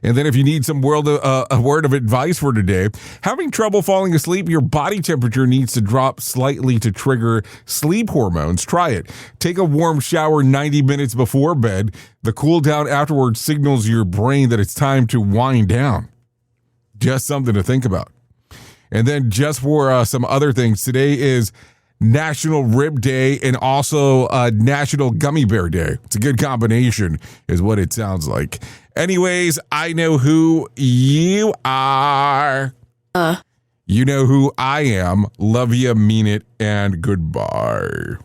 And then if you need some a word of advice for today, having trouble falling asleep, your body temperature needs to drop slightly to trigger sleep hormones. Try it. Take a warm shower 90 minutes before bed. The cool down afterwards signals your brain that it's time to wind down. Just something to think about. And then just for some other things, today is National Rib Day and also National Gummy Bear Day. It's a good combination is what it sounds like. Anyways, I know who you are. You know who I am. Love you, mean it, and goodbye.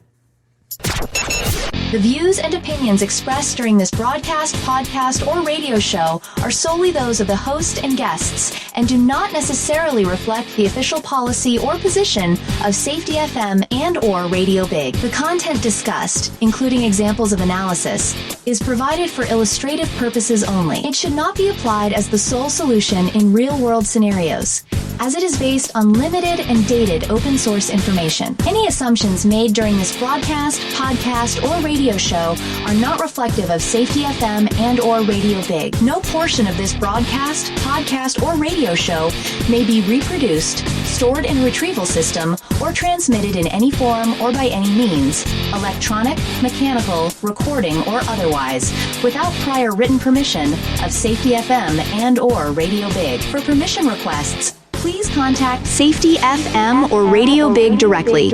The views and opinions expressed during this broadcast, podcast, or radio show are solely those of the host and guests and do not necessarily reflect the official policy or position of Safety FM and or Radio Big. The content discussed, including examples of analysis, is provided for illustrative purposes only. It should not be applied as the sole solution in real-world scenarios, as it is based on limited and dated open source information. Any assumptions made during this broadcast, podcast, or radio radio show are not reflective of Safety FM and or Radio Big. No portion of this broadcast, podcast, or radio show may be reproduced, stored in a retrieval system, or transmitted in any form or by any means, electronic, mechanical, recording, or otherwise, without prior written permission of Safety FM and or Radio Big. For permission requests, please contact Safety FM or Radio Big directly.